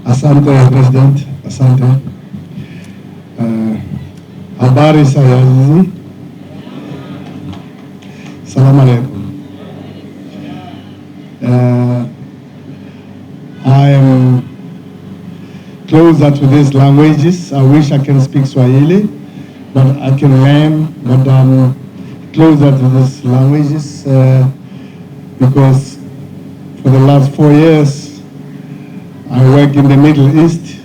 Asante President, asante. Habari sayansi. Salaam alaikum. I am closer to these languages. I wish I can speak Swahili, but I can learn. But I'm closer to these languages because for the last 4 years I work in the Middle East,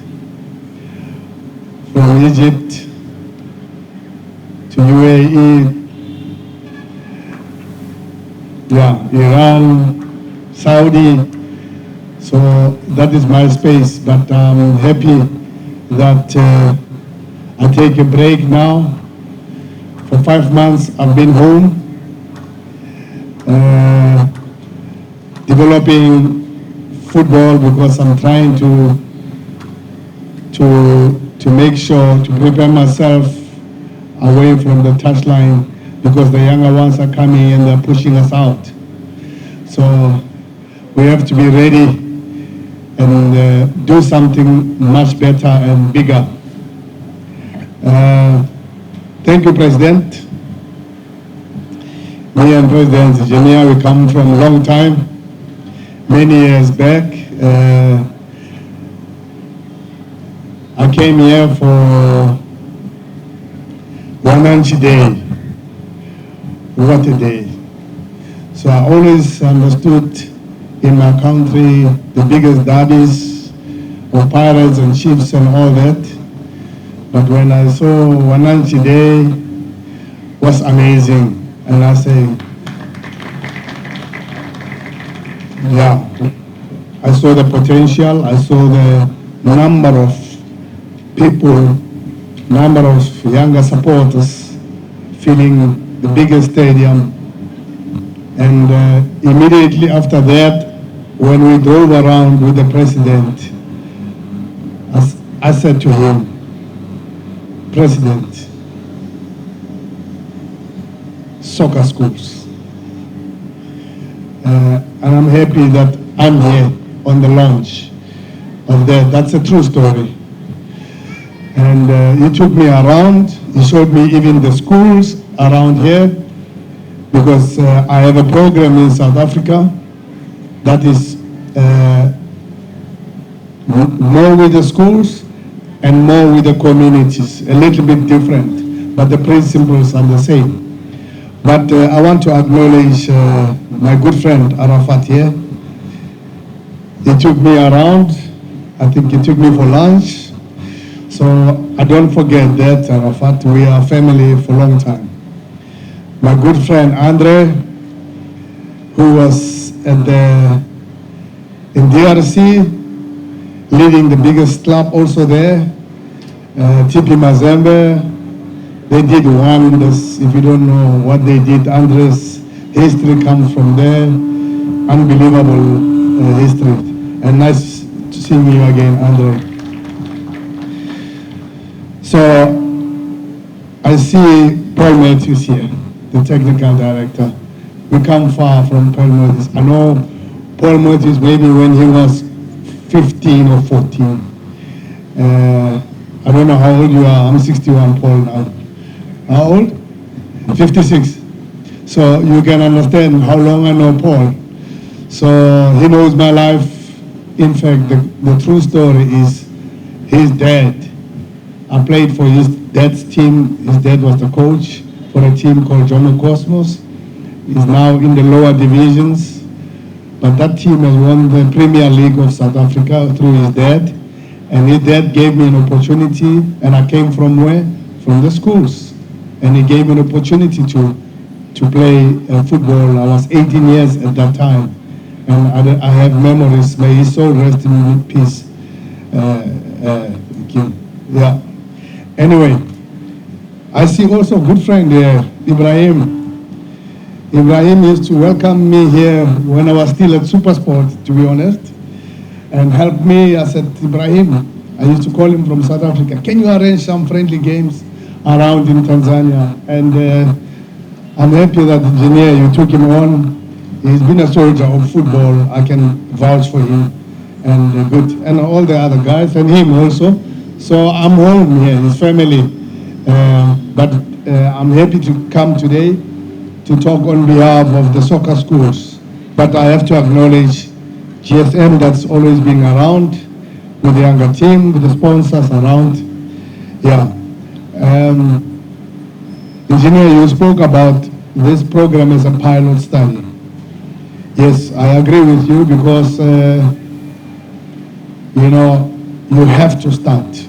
from Egypt to UAE, Iran, Saudi. So that is my space, but I'm happy that I take a break now. For 5 months I've been home, developing football because I'm trying to make sure to prepare myself away from the touchline, because the younger ones are coming and they're pushing us out. So we have to be ready and do something much better and bigger. Thank you, President. Me and President Injinia, we come from a long time, many years back. I came here for Wananchi Day. What a day. So I always understood in my country the biggest derbies of Pirates and Chiefs and all that. But when I saw Wananchi Day, it was amazing. And I say, yeah, I saw the potential, I saw the number of people, number of younger supporters filling the biggest stadium. And immediately after that, when we drove around with the president, I said to him, President, soccer schools. And I'm happy that I'm here on the launch of that. That's a true story. And he took me around, he showed me even the schools around here, because I have a program in South Africa that is more with the schools and more with the communities, a little bit different, but the principles are the same. But I want to acknowledge my good friend Arafat here. He took me around, I think he took me for lunch. So I don't forget that, Arafat, we are family for a long time. My good friend Andre, who was in DRC, leading the biggest club also there, TP Mazembe, they did wonders. If you don't know what they did, Andre's history comes from there, unbelievable history. And nice to see you again, Andre. So I see Paul Matthews here, the technical director. We come far from Paul Matthews. I know Paul Matthews maybe when he was 15 or 14. I don't know how old you are. I'm 61, Paul, now. How old? 56. So you can understand how long I know Paul. So he knows my life. In fact, the true story is his dad. I played for his dad's team. His dad was the coach for a team called Jomo Cosmos. He's now in the lower divisions. But that team has won the Premier League of South Africa through his dad. And his dad gave me an opportunity, and I came from where? From the schools. And he gave me an opportunity to play football. I was 18 years at that time. And I have memories. May his soul rest in peace. Thank you. Yeah. Anyway, I see also a good friend there, Ibrahim. Ibrahim used to welcome me here when I was still at Supersport, to be honest, and help me. I said, Ibrahim, I used to call him from South Africa, can you arrange some friendly games around in Tanzania? And I'm happy that Injinia, you took him on. He's been a soldier of football. I can vouch for him. and good, and all the other guys, and him also. So I'm home here, his family. But I'm happy to come today to talk on behalf of the soccer schools. But I have to acknowledge GSM that's always been around with the Yanga team, with the sponsors around. Yeah. Engineer, you spoke about this program as a pilot study. Yes, I agree with you because, you have to start.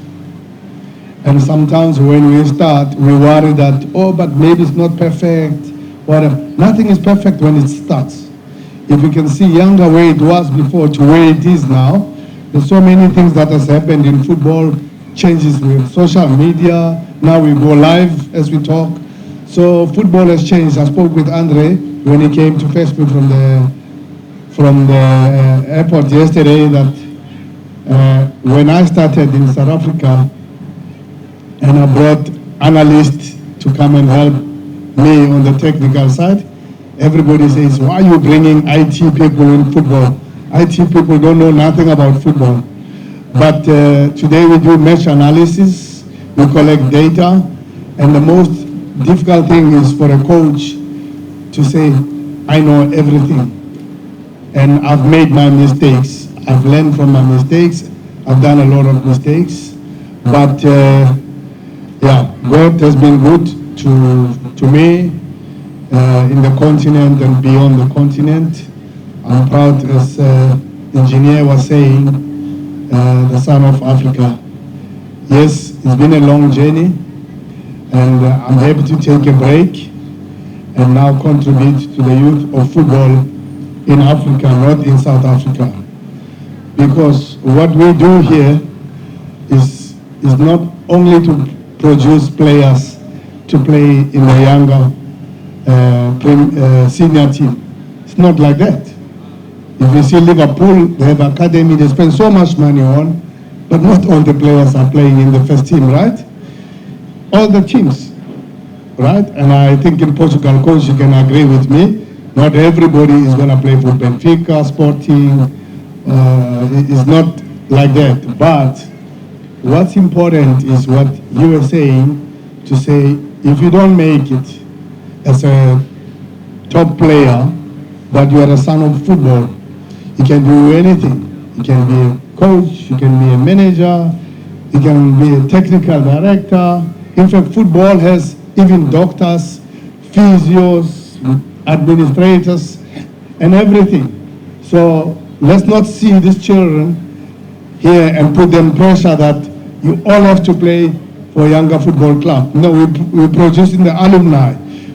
And sometimes when we start, we worry that, but maybe it's not perfect, whatever. Nothing is perfect when it starts. If you can see Yanga where it was before to where it is now, there's so many things that has happened in football, changes with social media. Now we go live as we talk. So football has changed. I spoke with Andre when he came to fetch me from the airport yesterday that when I started in South Africa and I brought analysts to come and help me on the technical side, everybody says, why are you bringing IT people in football? IT people don't know nothing about football. But today we do match analysis, we collect data, and the most difficult thing is for a coach to say, I know everything. And I've made my mistakes. I've learned from my mistakes. I've done a lot of mistakes. But God has been good to me in the continent and beyond the continent. I'm proud, as Engineer was saying, the son of Africa. Yes, it's been a long journey, and I'm happy to take a break and now contribute to the youth of football in Africa, not in South Africa. Because what we do here is not only to produce players to play in the Yanga senior team. It's not like that. If you see Liverpool, they have academy, they spend so much money on, but not all the players are playing in the first team, right? All the teams, right? And I think in Portugal, coach, you can agree with me, not everybody is going to play for Benfica, Sporting. It's not like that. But what's important is what you were saying, to say, if you don't make it as a top player, but you are a son of football, you can do anything. You can be a coach, you can be a manager, you can be a technical director. In fact, football has even doctors, physios, administrators, and everything. So let's not see these children here and put them pressure that you all have to play for Yanga Football Club. No, we're producing the alumni.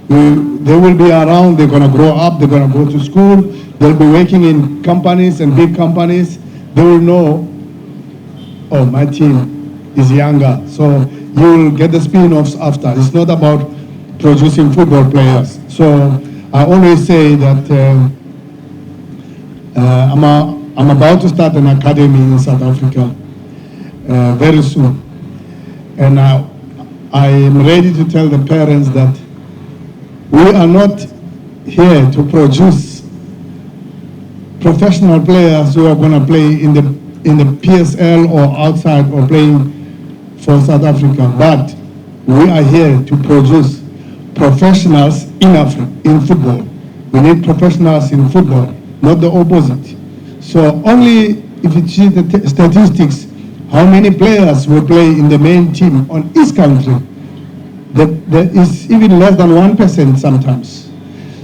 They will be around, they're going to grow up, they're going to go to school, they'll be working in companies and big companies. They will know, oh, my team is Yanga. So you'll get the spin-offs after. It's not about producing football players. So I always say that I'm about to start an academy in South Africa very soon. And I am ready to tell the parents that we are not here to produce professional players who are going to play in the PSL or outside or playing for South Africa, but we are here to produce professionals in football. We need professionals in football, not the opposite. So only if you see the statistics, how many players will play in the main team on each country, there is even less than 1% sometimes.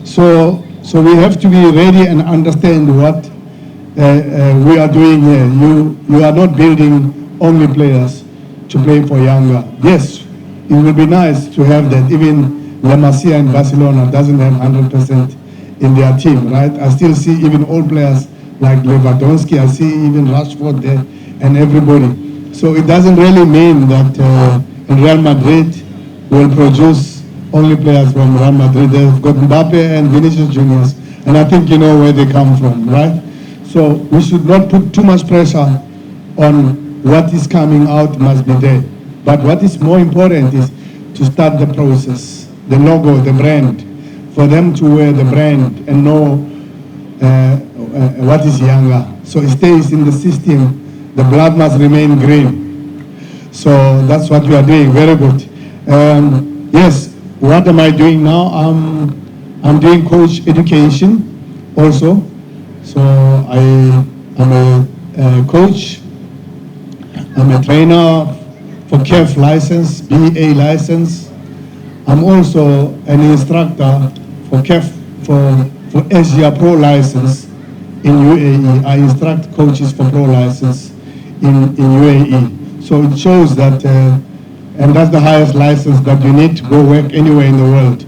So we have to be ready and understand what we are doing here. You are not building only players to play for Yanga. Yes, it will be nice to have that. Even La Masia in Barcelona doesn't have 100% in their team, right? I still see even old players like Lewandowski, I see even Rashford there and everybody. So it doesn't really mean that in Real Madrid will produce only players from Real Madrid. They've got Mbappe and Vinicius Juniors, and I think you know where they come from, right? So we should not put too much pressure on what is coming out must be there. But what is more important is to start the process, the logo, the brand, for them to wear the brand and know what is Yanga. So it stays in the system. The blood must remain green. So that's what we are doing. Very good. Yes, what am I doing now? I'm doing coach education also. So I'm a coach. I'm a trainer for CAF license, BA license. I'm also an instructor for CAF for Asia Pro license in UAE. I instruct coaches for pro license in UAE. So it shows that, and that's the highest license that you need to go work anywhere in the world.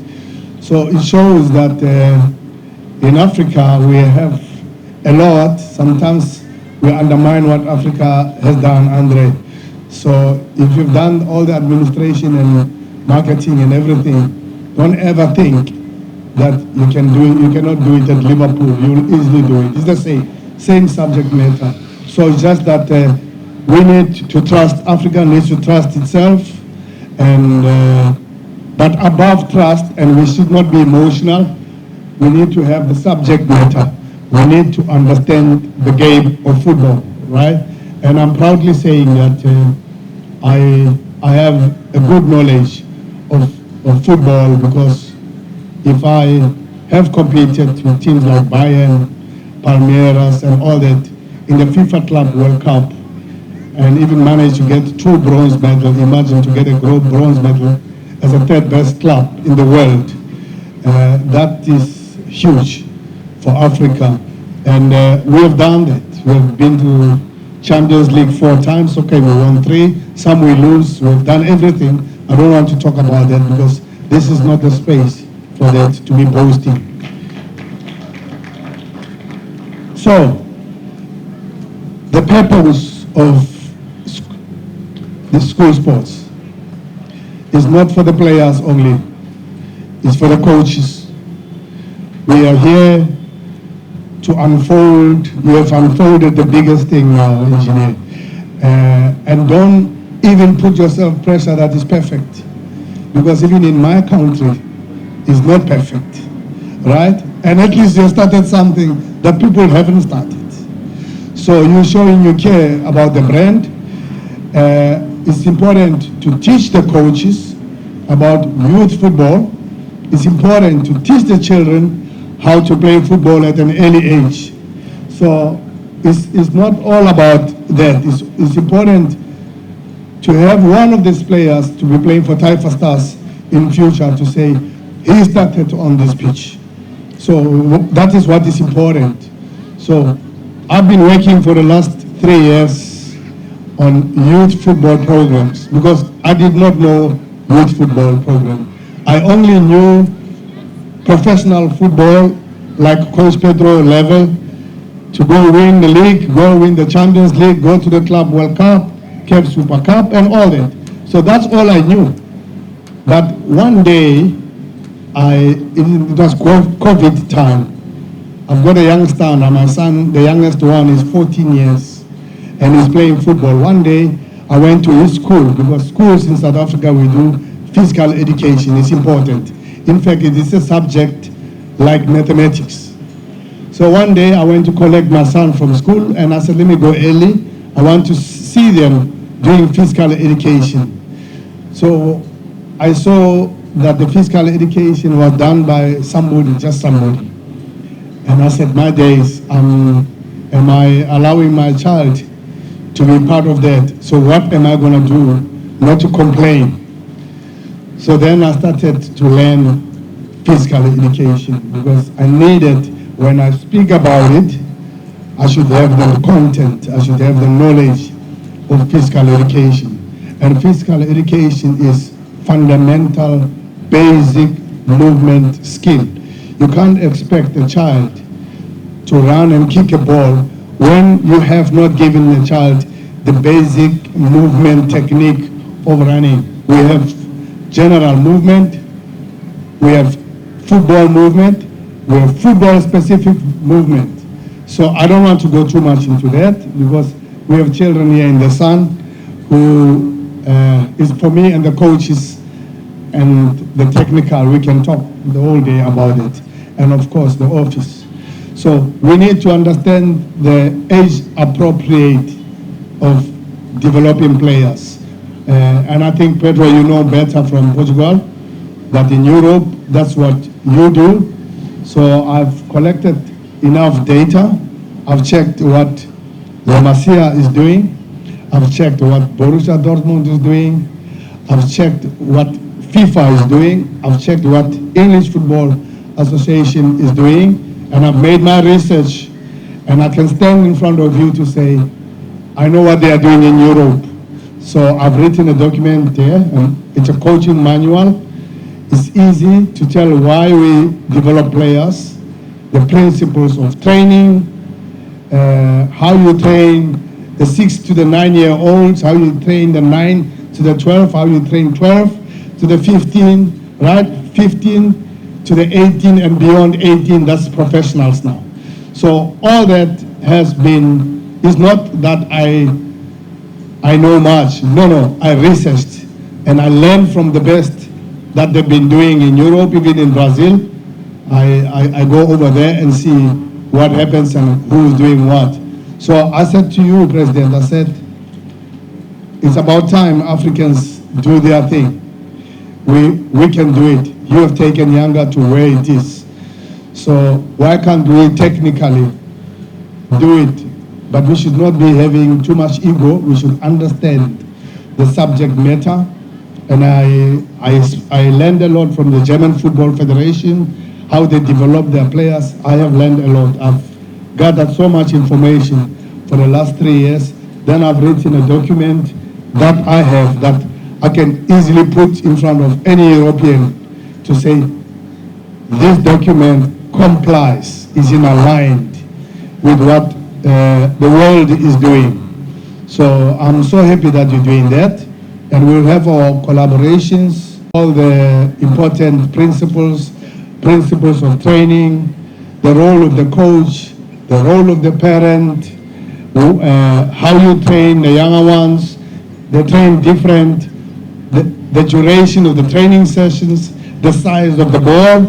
So it shows that in Africa we have a lot. Sometimes we undermine what Africa has done, Andre. So if you've done all the administration and marketing and everything, don't ever think that you cannot do it at Liverpool. You will easily do it. It's the same subject matter. So it's just that we need to trust, Africa needs to trust itself, and but above trust, and we should not be emotional, we need to have the subject matter. We need to understand the game of football, right? And I'm proudly saying that I have a good knowledge of football, because if I have competed with teams like Bayern, Palmeiras, and all that in the FIFA Club World Cup, and even managed to get 2 bronze medals. Imagine to get a bronze medal as a 3rd best club in the world. That is huge for Africa. And we have done that. We have been to Champions League 4 times. Okay, we won 3. Some we lose. We've done everything. I don't want to talk about that because this is not the space for that to be boasting. So, the purpose of the school sports is not for the players only. It's for the coaches. We are here to unfold. You have unfolded the biggest thing now, Engineer. And don't even put yourself pressure that is perfect. Because even in my country, it's not perfect, right? And at least you started something that people haven't started. So you're showing you care about the brand. It's important to teach the coaches about youth football. It's important to teach the children how to play football at an early age. So it's not all about that. It's important to have one of these players to be playing for Taifa Stars in future, to say he started on this pitch. So that is what is important. So I've been working for the last 3 years on youth football programs, because I did not know youth football program. I only knew professional football, like Coach Pedro level, to go win the league, go win the Champions League, go to the Club World Cup, CAF Super Cup, and all that. So that's all I knew. But one day, it was COVID time. I've got a youngster now. My son, the youngest one, is 14 years, and he's playing football. One day, I went to his school, because schools in South Africa, we do physical education. It's important. In fact, it is a subject like mathematics. So one day, I went to collect my son from school, and I said, let me go early. I want to see them doing physical education. So I saw that the physical education was done by somebody, just somebody. And I said, my days, am I allowing my child to be part of that? So what am I going to do not to complain? So then I started to learn physical education, because I needed, when I speak about it, I should have the content, I should have the knowledge of physical education. And physical education is fundamental, basic movement skill. You can't expect a child to run and kick a ball when you have not given the child the basic movement technique of running. We have general movement, we have football movement, we have football specific movement. So I don't want to go too much into that, because we have children here in the sun who is, for me and the coaches and the technical, we can talk the whole day about it. And of course the office. So we need to understand the age appropriate of developing players. And I think, Pedro, you know better from Portugal, that in Europe, that's what you do. So I've collected enough data. I've checked what La Masia is doing. I've checked what Borussia Dortmund is doing. I've checked what FIFA is doing. I've checked what English Football Association is doing. And I've made my research. And I can stand in front of you to say, I know what they are doing in Europe. So I've written a document there, and it's a coaching manual. It's easy to tell why we develop players, the principles of training, how you train the 6 to the 9-year-olds, how you train the 9 to the 12, how you train 12 to the 15, right? 15 to the 18 and beyond 18, that's professionals now. So all that has been, it's not that I know much. No, I researched and I learned from the best that they've been doing in Europe, even in Brazil. I go over there and see what happens and who's doing what. So I said to you, President, I said, it's about time Africans do their thing. We can do it. You have taken Yanga to where it is. So why can't we technically do it? But we should not be having too much ego. We should understand the subject matter. And I learned a lot from the German Football Federation, how they develop their players. I have learned a lot. I've gathered so much information for the last 3 years. Then I've written a document that I have that I can easily put in front of any European to say, this document complies, is in aligned with what the world is doing. So I'm so happy that you're doing that. And we'll have our collaborations, all the important principles of training, the role of the coach, the role of the parent, how you train the younger ones. They train different, the duration of the training sessions, the size of the ball,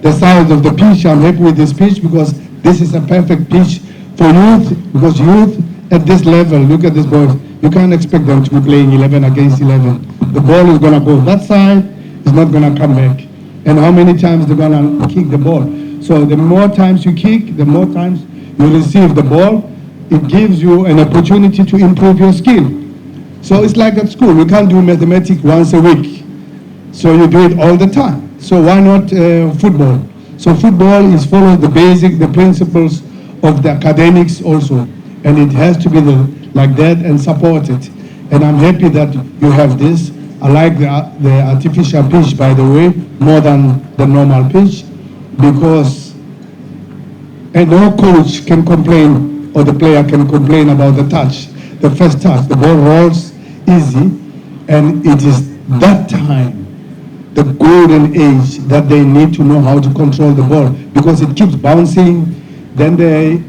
the size of the pitch. I'm happy with this pitch because this is a perfect pitch for youth, because youth at this level, look at this ball, you can't expect them to be playing 11 against 11. The ball is going to go that side, it's not going to come back. And how many times they're going to kick the ball. So the more times you kick, the more times you receive the ball, it gives you an opportunity to improve your skill. So it's like at school, you can't do mathematics once a week. So you do it all the time. So why not football? So football is follow the basic, the principles of the academics also. And it has to be like that and support it. And I'm happy that you have this. I like the artificial pitch, by the way, more than the normal pitch, because no coach can complain or the player can complain about the touch, the first touch. The ball rolls easy, and it is that time, the golden age, that they need to know how to control the ball, because it keeps bouncing, then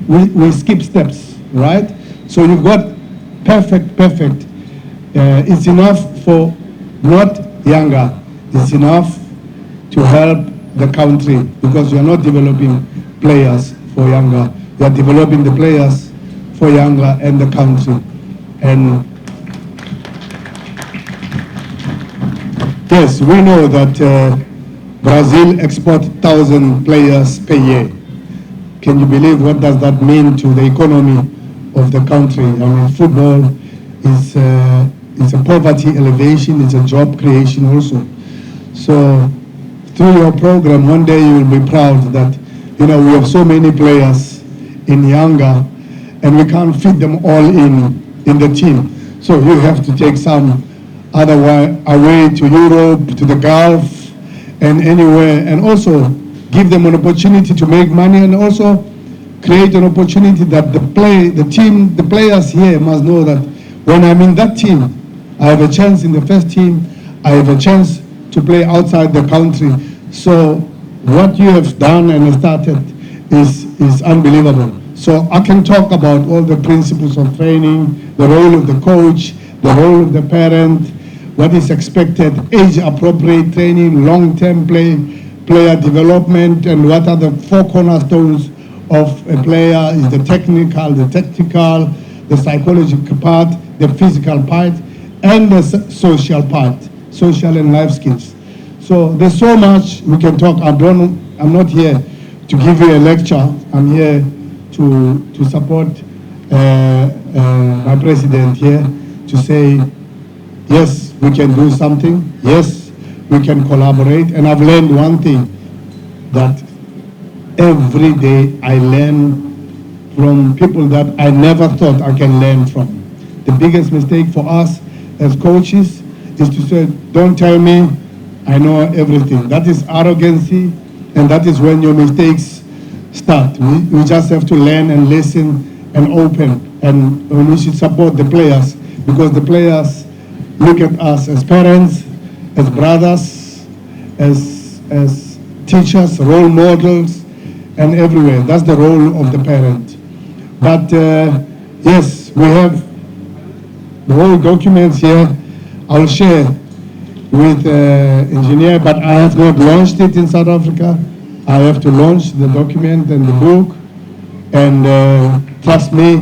we skip steps, right? So you've got perfect. It's enough for not Yanga. It's enough to help the country, because you're not developing players for Yanga. You're developing the players for Yanga and the country. And yes, we know that Brazil exports 1,000 players per year. Can you believe what does that mean to the economy of the country? I mean, football is a poverty elevation, it's a job creation also. So through your program, one day you will be proud that, we have so many players in Yanga and we can't fit them all in the team. So you have to take some other way away to Europe, to the Gulf, and anywhere, and also give them an opportunity to make money, and also create an opportunity that the players here must know that when I'm in that team, I have a chance in the first team, I have a chance to play outside the country. So what you have done and started is unbelievable. So I can talk about all the principles of training, the role of the coach, the role of the parent, what is expected, age-appropriate training, long-term player development, and what are the 4 cornerstones of a player is the technical, the tactical, the psychological part, the physical part, and the social part, social and life skills. So there's so much we can talk. I'm not here to give you a lecture. I'm here to support my president here to say, yes, we can do something. Yes, we can collaborate. And I've learned one thing, that every day I learn from people that I never thought I can learn from. The biggest mistake for us as coaches is to say, don't tell me I know everything. That is arrogancy, and that is when your mistakes start. We just have to learn and listen and open, and we should support the players, because the players look at us as parents, as brothers, as teachers, role models, and everywhere. That's the role of the parent. But yes, we have the whole documents here. I'll share with Injinia, but I have not launched it in South Africa. I have to launch the document and the book, and trust me,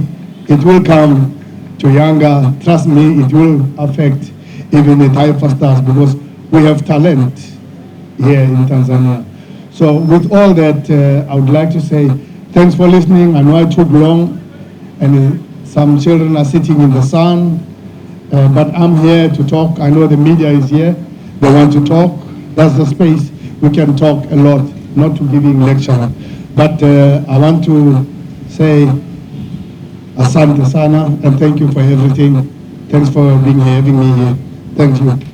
it will come to Yanga. Trust me, it will affect even the Taifa stars, because we have talent here in Tanzania. So with all that, I would like to say thanks for listening. I know I took long, and some children are sitting in the sun, but I'm here to talk. I know the media is here. They want to talk. That's the space. We can talk a lot, not to giving lecture. But I want to say asante sana, and thank you for everything. Thanks for having me here. Thank you.